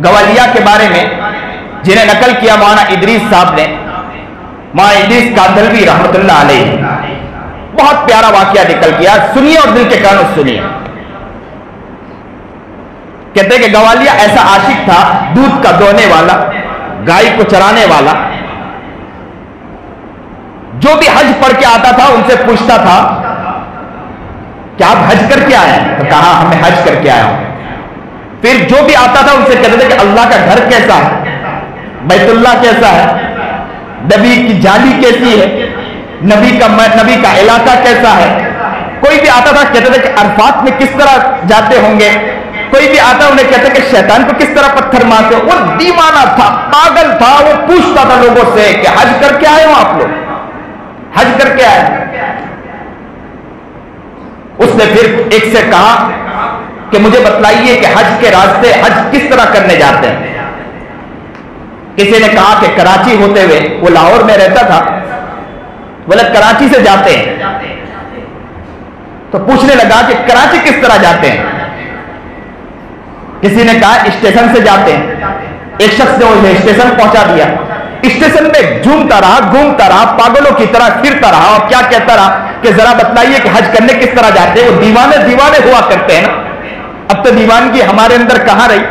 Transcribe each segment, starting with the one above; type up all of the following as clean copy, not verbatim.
گوالیہ کے بارے میں جنہیں نقل کیا مولانا ادریس صاحب نے، مولانا ادریس کاندھلوی رحمۃ اللہ علیہ، بہت پیارا واقعہ نکل کیا، سنیے اور دل کے کانوں سنیے۔ کہتے ہیں کہ گوالیہ ایسا عاشق تھا، دودھ کا دوہنے والا، گائے کو چرانے والا، جو بھی حج پڑھ کے آتا تھا ان سے پوچھتا تھا کہ آپ حج کر کے آئے ہیں؟ تو کہا ہمیں حج کر کے آیا ہوں۔ پھر جو بھی آتا تھا ان سے کہتے تھے کہ اللہ کا گھر کیسا ہے، بیت اللہ کیسا ہے، نبی کی جالی کیسی ہے، نبی کا علاقہ کیسا ہے۔ کوئی بھی آتا تھا کہتے تھے کہ عرفات میں کس طرح جاتے ہوں گے، کوئی بھی آتا انہیں کہتے کہ شیطان کو کس طرح پتھر مارتے ہو۔ وہ دیوانہ تھا، پاگل تھا، وہ پوچھتا تھا لوگوں سے کہ حج کر کے آئے ہو آپ لوگ، حج کر کے آئے۔ اس نے پھر ایک سے کہا کہ مجھے بتلائیے کہ حج کے راستے حج کس طرح کرنے جاتے ہیں۔ کسی نے کہا کہ کراچی ہوتے ہوئے، وہ لاہور میں رہتا تھا، بولے کراچی سے جاتے ہیں۔ تو پوچھنے لگا کہ کراچی کس طرح جاتے ہیں؟ کسی نے کہا اسٹیشن سے جاتے ہیں۔ ایک شخص نے اسے اسٹیشن پہنچا دیا، اسٹیشن میں گھومتا رہا پاگلوں کی طرح پھرتا رہا اور کیا کہتا رہا کہ ذرا بتلائیے کہ حج کرنے کس طرح جاتے ہیں۔ وہ دیوانے ہوا کرتے ہیں نا، اب تو دیوانگی ہمارے اندر کہاں رہی۔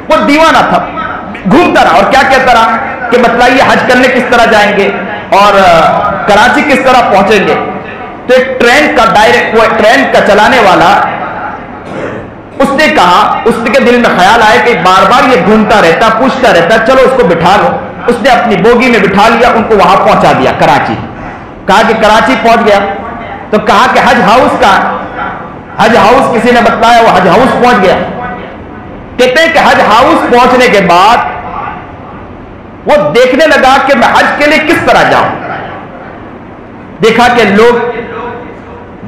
وہ دیوانہ تھا، گھومتا رہا اور کیا کہتا رہا کہ بتلائیے حج کرنے کس طرح جائیں گے اور کراچی کس طرح پہنچیں گے۔ تو ایک ٹرین کا چلانے والا، اس نے کہا، اس کے دل میں خیال آیا کہ بار بار یہ گھومتا رہتا، پوچھتا رہتا، چلو اس کو بٹھا لو۔ اس نے اپنی بوگی میں بٹھا لیا، ان کو وہاں پہنچا دیا کراچی۔ کہا کہ کراچی پہنچ گیا، تو کہا کہ حج ہاؤس کا، حج ہاؤس کسی نے بتایا، وہ حج ہاؤس پہنچ گیا۔ کہتے ہیں کہ حج ہاؤس پہنچنے کے بعد وہ دیکھنے لگا کہ میں حج کے لیے کس طرح جاؤں۔ دیکھا کہ لوگ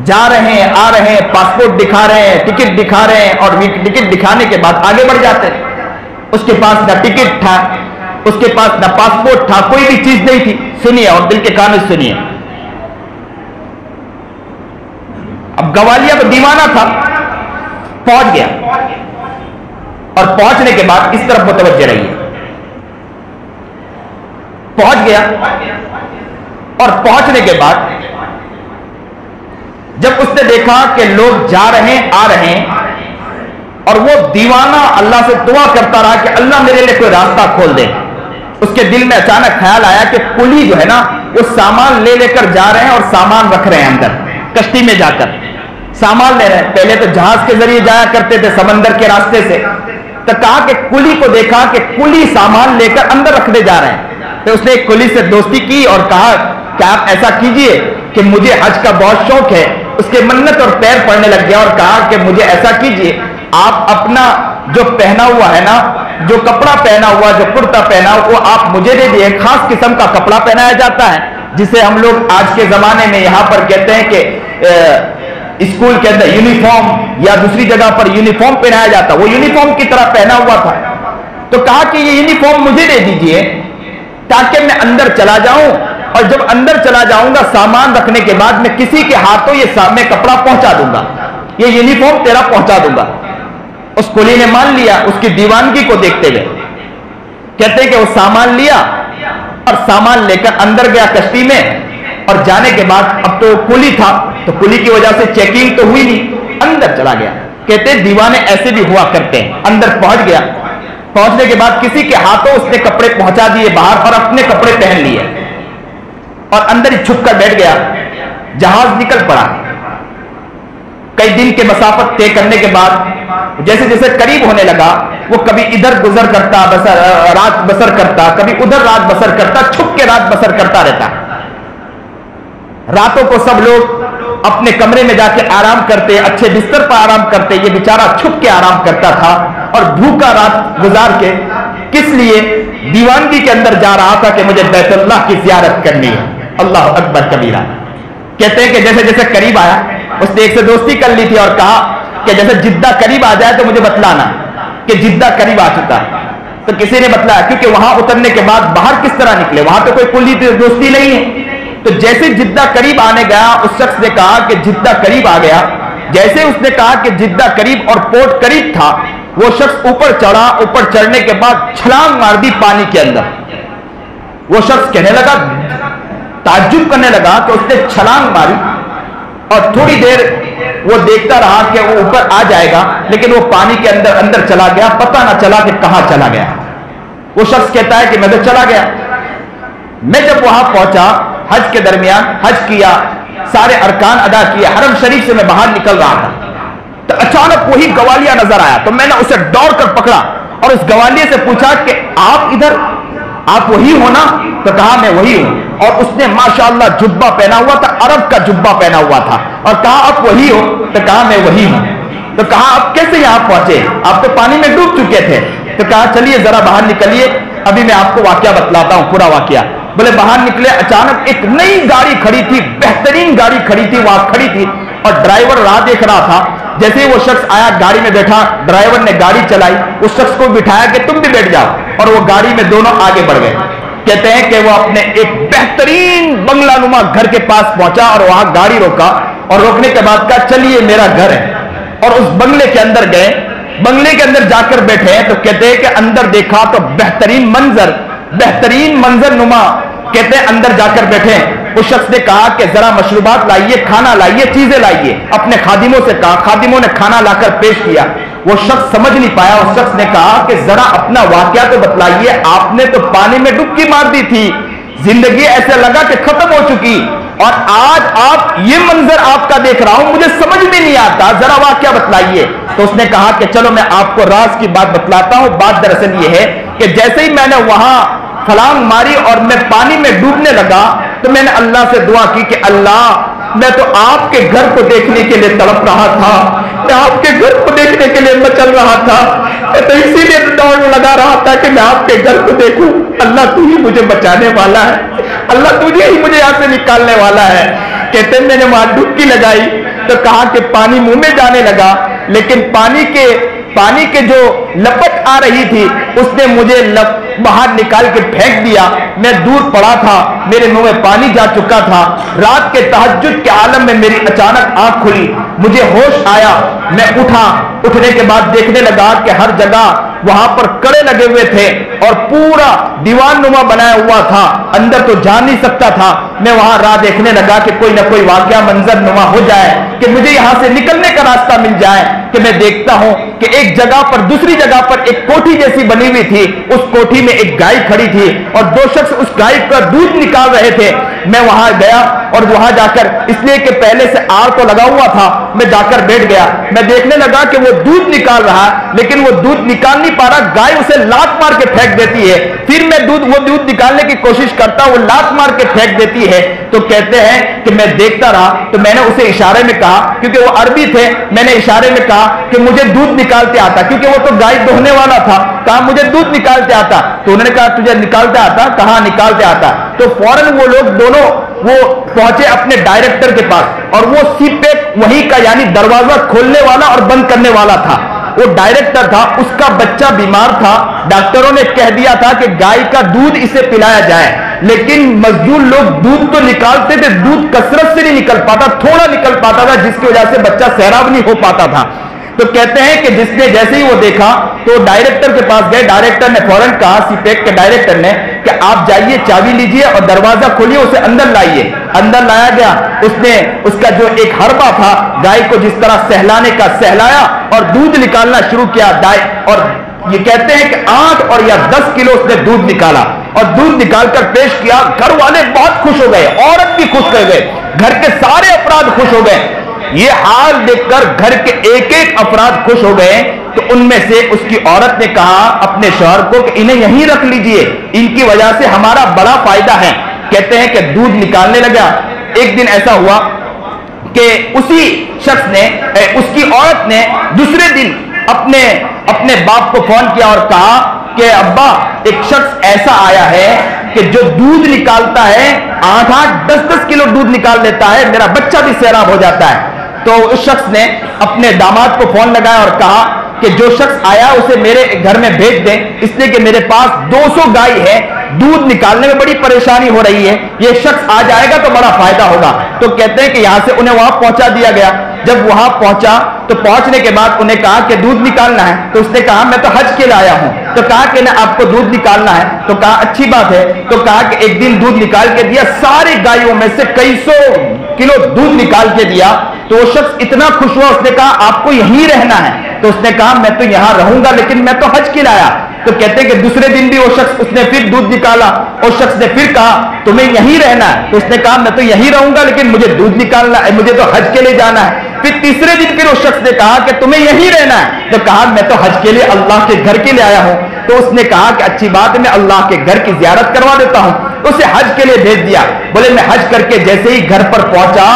جا رہے ہیں، آ رہے ہیں، پاسپورٹ دکھا رہے ہیں، ٹکٹ دکھا رہے ہیں، اور ٹکٹ دکھانے کے بعد آگے بڑھ جاتے ہیں۔ اس کے پاس نہ ٹکٹ تھا، اس کے پاس نہ پاسپورٹ تھا، کوئی بھی چیز نہیں تھی۔ سنیے اور دل کے کانوں سنیے۔ اب گوالیہ تو دیوانہ تھا، پہنچ گیا، اور پہنچنے کے بعد اس طرف متوجہ رہیے۔ پہنچ گیا اور پہنچنے کے بعد جب اس نے دیکھا کہ لوگ جا رہے ہیں، آ رہے ہیں، اور وہ دیوانہ اللہ سے دعا کرتا رہا کہ اللہ میرے لیے کوئی راستہ کھول دے۔ اس کے دل میں اچانک خیال آیا کہ کلی جو ہے نا، وہ سامان لے کر جا رہے ہیں اور سامان رکھ رہے ہیں اندر، کشتی میں جا کر سامان لے رہے ہیں۔ پہلے تو جہاز کے ذریعے جایا کرتے تھے سمندر کے راستے سے، تو کہا کہ کلی کو دیکھا کہ کلی سامان لے کر اندر رکھنے جا رہے ہیں۔ تو اس نے ایک کلی سے دوستی کی اور کہا کہ آپ ایسا کیجئے کہ مجھے حج کا بہت شوق ہے۔ اس کے منت اور پیر پڑنے لگ گیا اور کہا کہ مجھے ایسا کیجئے، آپ اپنا جو پہنا ہوا ہے نا، جو کپڑا پہنا ہوا، جو کرتا پہنا ہوا، وہ آپ مجھے دے دیے۔ خاص قسم کا کپڑا پہنایا جاتا ہے جسے ہم لوگ آج کے زمانے میں یہاں پر کہتے ہیں کہ اسکول کے اندر یونیفارم، یا دوسری جگہ پر یونیفارم پہنایا جاتا، وہ یونیفارم کی طرح پہنا ہوا تھا۔ تو کہا کہ یہ یونیفارم مجھے دے دیجئے تاکہ میں اندر چلا جاؤں، اور جب اندر چلا جاؤں گا سامان رکھنے کے بعد میں کسی کے ہاتھوں یہ سامنے کپڑا پہنچا دوں گا، یہ یونیفارم تیرا پہنچا دوں گا۔ اس کلی نے مان لیا، اس کی دیوانگی کو دیکھتے ہوئے۔ کہتے ہیں کہ وہ سامان لیا اور سامان لے کر اندر گیا کشتی میں، اور جانے کے بعد اب تو کلی تھا تو کلی کی وجہ سے چیکنگ تو ہوئی نہیں، اندر چلا گیا۔ کہتے ہیں دیوانے ایسے بھی ہوا کرتے ہیں۔ اندر پہنچ گیا، پہنچنے کے بعد کسی کے ہاتھوں اس نے کپڑے پہنچا دیے باہر، اور اپنے کپڑے پہن لیے، اور اندر ہی چھپ کر بیٹھ گیا۔ جہاز نکل پڑا۔ کئی دن کے مسافت طے کرنے کے بعد جیسے جیسے قریب ہونے لگا، وہ کبھی ادھر گزر کرتا، رات بسر کرتا، کبھی ادھر رات بسر کرتا، چھپ کے رات بسر کرتا رہتا۔ راتوں کو سب لوگ اپنے کمرے میں جا کے آرام کرتے، اچھے بستر پر آرام کرتے، یہ بیچارہ چھپ کے آرام کرتا تھا اور بھوکا رات گزار کے، کس لیے؟ دیوانگی کے اندر جا رہا تھا کہ مجھے بیت اللہ کی زیارت کرنی ہے۔ اللہ اکبر کبیرہ۔ کہتے ہیں کہ جیسے جیسے قریب آیا، اس نے ایک سے دوستی کر لی تھی اور کہا کہ جیسے جدہ قریب آ جائے تو مجھے بتلانا کہ جدہ قریب آ چکا ہے۔ تو کسی نے بتلایا، کیونکہ وہاں اترنے کے بعد باہر کس طرح نکلے، وہاں تو کوئی کلی دوستی نہیں ہے۔ تو جیسے جدہ قریب آنے گیا، اس شخص نے کہا کہ جدہ قریب آ گیا۔ جیسے اس نے کہا کہ جدہ قریب اور پورٹ قریب تھا، وہ شخص اوپر چڑھا, اوپر چڑھنے کے بعد چھلانگ مار دی پانی کے اندر. وہ شخص کہنے لگا, تعجب کرنے لگا کہ اس نے چھلانگ ماری اور تھوڑی دیر وہ دیکھتا رہا کہ وہ اوپر آ جائے گا, لیکن وہ پانی کے اندر چلا گیا, پتہ نہ چلا کہ کہاں چلا گیا. وہ شخص کہتا ہے کہ میں تو چلا گیا. میں جب وہاں پہنچا, حج کے درمیان حج کیا, سارے ارکان ادا کیے, حرم شریف سے میں باہر نکل رہا تھا تو اچانک وہی گوالیہ نظر آیا. تو میں نے اسے دوڑ کر پکڑا اور اس گوالیے سے پوچھا کہ آپ ادھر, آپ وہی ہو نا؟ تو کہا میں وہی ہوں. اور اس نے ماشاءاللہ جبہ پہنا ہوا تھا, عرب کا جبہ پہنا ہوا تھا, اور کہا آپ وہی ہو؟ تو کہا میں وہی ہوں. تو کہا آپ کیسے یہاں پہنچے, آپ تو پانی میں ڈوب چکے تھے. تو کہا چلیے ذرا باہر نکلیے, ابھی میں آپ کو واقعہ بتلاتا ہوں, پورا واقعہ. بولے باہر نکلے, اچانک ایک نئی گاڑی کھڑی تھی, بہترین گاڑی کھڑی تھی, وہاں کھڑی تھی, اور ڈرائیور راہ دیکھ رہا تھا. جیسے ہی وہ شخص آیا, گاڑی میں بیٹھا, ڈرائیور نے گاڑی چلائی, اس شخص کو بٹھایا کہ تم بھی بیٹھ جاؤ, اور وہ گاڑی میں دونوں آگے بڑھ گئے. کہتے ہیں کہ وہ اپنے ایک بہترین بنگلہ نما گھر کے پاس پہنچا اور وہاں گاڑی روکا, اور روکنے کے بعد کہا چلیے میرا گھر ہے, اور اس بنگلے کے اندر گئے. بنگلے کے اندر جا کر بیٹھے تو کہتے ہیں کہ اندر دیکھا تو بہترین منظر نما. کہتے ہیں اندر جا کر بیٹھے, اس شخص نے کہا کہ ذرا مشروبات لائیے, کھانا لائیے, چیزیں لائیے. اپنے خادموں سے کہا, خادموں نے کھانا لا کر پیش کیا. وہ شخص سمجھ نہیں پایا. اس شخص نے کہا کہ ذرا اپنا واقعہ تو بتلائیے, آپ نے تو پانی میں ڈبکی مار دی تھی, زندگی ایسے لگا کہ ختم ہو چکی, اور آج آپ یہ منظر آپ کا دیکھ رہا ہوں, مجھے سمجھ میں نہیں آتا, ذرا واقعہ بتلائیے. تو اس نے کہا کہ چلو میں آپ کو راز کی بات بتلاتا ہوں. بات دراصل یہ ہے کہ جیسے ہی میں نے وہاں چھلانگ ماری اور میں پانی میں ڈوبنے لگا, تو میں نے اللہ سے دعا کی کہ اللہ, میں تو آپ کے گھر کو دیکھنے کے لیے تڑپ رہا تھا, میں آپ کے گھر کو دیکھنے کے لیے مچل رہا تھا, میں تو اسی لیے دوڑ لگا رہا تھا کہ میں آپ کے گھر کو دیکھوں. اللہ تو ہی مجھے بچانے والا ہے, اللہ تجھے ہی مجھے یہاں سے نکالنے والا ہے. کہتے ہیں میں نے وہاں ڈبکی لگائی تو کہا کہ پانی منہ میں جانے لگا, لیکن پانی کے جو لپٹ آ رہی تھی اس نے مجھے باہر نکال کے پھینک دیا. میں دور پڑا تھا, میرے منہ میں پانی جا چکا تھا. رات کے تہجد کے عالم میں میری اچانک آنکھ کھلی, مجھے ہوش آیا, میں اٹھا. اٹھنے کے بعد دیکھنے لگا کہ ہر جگہ وہاں پر کڑے لگے ہوئے تھے اور پورا دیوان نما بنایا ہوا تھا, اندر تو جا نہیں سکتا تھا. میں وہاں راہ دیکھنے لگا کہ کوئی نہ کوئی واقعہ منظر نما ہو جائے, کہ مجھے یہاں سے نکلنے کا راستہ مل جائے. کہ میں دیکھتا ہوں کہ ایک جگہ پر, دوسری جگہ پر ایک کوٹھی جیسی بنی ہوئی تھی, اس کوٹھی میں ایک گائے کھڑی تھی اور دو شخص اس گائے کا دودھ نکال رہے تھے. میں وہاں گیا اور وہاں جا کر, اس لیے کہ پہلے سے آر تو لگا ہوا تھا, میں جا کر بیٹھ گیا. میں دیکھنے لگا کہ وہ دودھ نکال رہا ہے, لیکن وہ دودھ نکال نہیں پا رہا, گائے اسے لات مار کے پھینک دیتی ہے. پھر میں وہ دودھ نکالنے کی کوشش کرتا, وہ لات مار کے پھینک دیتی ہے. تو کہتے ہیں کہ میں دیکھتا رہا, تو میں نے اسے اشارے میں کہا, کیونکہ وہ عربی تھے, میں نے اشارے میں کہا کہ مجھے دودھ نکالتے آتا, کیونکہ وہ تو گائے دہنے والا تھا. کہا مجھے دودھ نکالتے آتا. تو انہوں نے کہا تجھے نکالتے آتا؟ کہا نکالتے آتا. تو فوراً وہ لوگ دونوں وہ پہنچے اپنے ڈائریکٹر کے پاس, اور وہ سی پیک وہیں کا, یعنی دروازہ کھولنے والا اور بند کرنے والا تھا, وہ ڈائریکٹر تھا. اس کا بچہ بیمار تھا, ڈاکٹروں نے کہہ دیا تھا کہ گائے کا دودھ اسے پلایا جائے, لیکن مزدور لوگ دودھ تو نکالتے تھے, دودھ کثرت سے نہیں نکل پاتا, تھوڑا نکل پاتا تھا, جس کی وجہ سے بچہ سیراب نہیں ہو پاتا تھا. تو کہتے ہیں کہ جس نے جیسے ہی وہ دیکھا تو ڈائریکٹر کے پاس گئے. ڈائریکٹر نے فوراً کہا, سی پیک کے ڈائریکٹر نے, کہ آپ جائیے, چابی لیجئے اور دروازہ کھولیے, اسے اندر لائیے. اندر لایا گیا. اس نے اس کا جو ایک ہربا تھا, گائے کو جس طرح سہلانے کا سہلایا اور دودھ نکالنا شروع کیا. اور یہ کہتے ہیں کہ 8 اور یا 10 کلو اس نے دودھ نکالا, اور دودھ نکال کر پیش کیا. گھر والے بہت خوش ہو گئے, عورت بھی خوش ہو گئے, گھر کے سارے افراد خوش ہو گئے. یہ حال دیکھ کر گھر کے ایک ایک افراد خوش ہو گئے. تو ان میں سے اس کی عورت نے کہا اپنے شوہر کو کہ انہیں یہیں رکھ لیجئے, ان کی وجہ سے ہمارا بڑا فائدہ ہے. کہتے ہیں کہ دودھ نکالنے لگا. ایک دن ایسا ہوا کہ اسی شخص نے, اس کی عورت نے دوسرے دن اپنے باپ کو فون کیا اور کہا کہ ابا, ایک شخص ایسا آیا ہے کہ جو دودھ نکالتا ہے, 8-8, 10-10 کلو دودھ نکال لیتا ہے, میرا بچہ بھی سیراب ہو جاتا ہے. تو اس شخص نے اپنے داماد کو فون لگایا اور کہا کہ جو شخص آیا اسے میرے گھر میں بھیج دیں, اس لیے کہ میرے پاس 200 گائے ہے, دودھ نکالنے میں بڑی پریشانی ہو رہی ہے, یہ شخص آ جائے گا تو بڑا فائدہ ہوگا. تو کہتے ہیں کہ یہاں سے انہیں وہاں پہنچا دیا گیا. جب وہاں پہنچا تو پہنچنے کے بعد انہیں کہا کہ دودھ نکالنا ہے، تو اس نے کہا میں تو حج کے لیے آیا ہوں، تو کہا کہ نہ آپ کو دودھ نکالنا ہے، تو کہا اچھی بات ہے، تو کہا کہ ایک دن دودھ نکال کے دیا، ساری گائیوں میں سے کئی سو کلو دودھ نکال کے دیا، تو وہ شخص اتنا خوش ہوا، اس نے کہا آپ کو یہیں رہنا ہے، تو اس نے کہا میں تو یہاں رہوں گا لیکن میں تو حج کے لیے آیا۔ تو کہتے ہیں کہ دوسرے دن بھی وہ شخص اس نے پھر دودھ نکالا، اور شخص نے پھر کہا تمہیں یہیں رہنا ہے، تو اس نے کہا میں تو یہیں رہوں گا لیکن مجھے دودھ نکالنا ہے، مجھے تو حج کے لیے جانا ہے۔ پھر تیسرے دن پھر اس شخص نے کہا کہ تمہیں یہیں رہنا ہے، تو کہا میں تو حج کے لیے اللہ کے گھر کے لیے آیا ہوں، تو اس نے کہا کہ اچھی بات ہے میں اللہ کے گھر کی زیارت کروا دیتا ہوں، اسے حج کے لیے بھیج دیا۔ بولے میں حج کر کے جیسے ہی گھر پر پہنچا،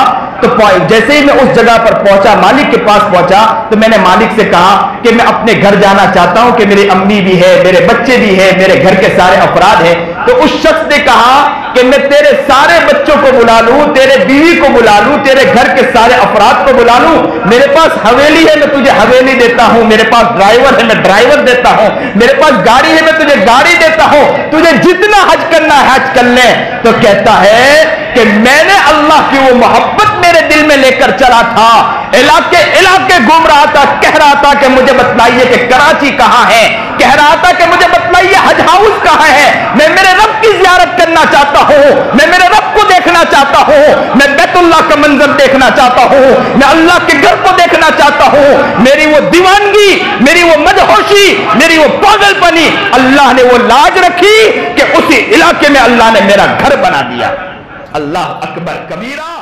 تو جیسے ہی میں اس جگہ پر پہنچا، مالک کے پاس پہنچا، تو میں نے مالک سے کہا کہ میں اپنے گھر جانا چاہتا ہوں کہ میری امی بھی ہے، میرے بچے بھی ہیں، میرے گھر کے سارے افراد ہیں۔ تو اس شخص نے کہا کہ میں تیرے سارے بچوں کو بلا لوں، تیرے بیوی کو بلا لوں، تیرے گھر کے سارے افراد کو بلا لوں، میرے پاس حویلی ہے میں تجھے حویلی دیتا ہوں، میرے پاس ڈرائیور ہے میں ڈرائیور دیتا ہوں، میرے پاس گاڑی ہے میں تجھے گاڑی دیتا ہوں، تجھے جتنا حج کرنا ہے حج کر لے۔ تو کہتا ہے کہ میں نے اللہ کی وہ محبت میرے دل میں لے کر چلا تھا، علاقے گھوم رہا تھا، کہہ رہا تھا کہ مجھے بتلائیے کہ کراچی کہاں ہے، کہہ رہا تھا کہ مجھے بتلائیے حج ہاؤس کہاں ہے، میں میرے رب کی زیارت کرنا چاہتا ہوں، میں میرے رب کو دیکھنا چاہتا ہوں، میں بیت اللہ کا منظر دیکھنا چاہتا ہوں، میں اللہ کے گھر کو دیکھنا چاہتا ہوں۔ میری وہ دیوانگی، میری وہ مدہوشی، میری وہ پاگل پنی، اللہ نے وہ لاج رکھی کہ اسی علاقے میں اللہ نے میرا گھر بنا دیا۔ اللہ اکبر کبیرہ۔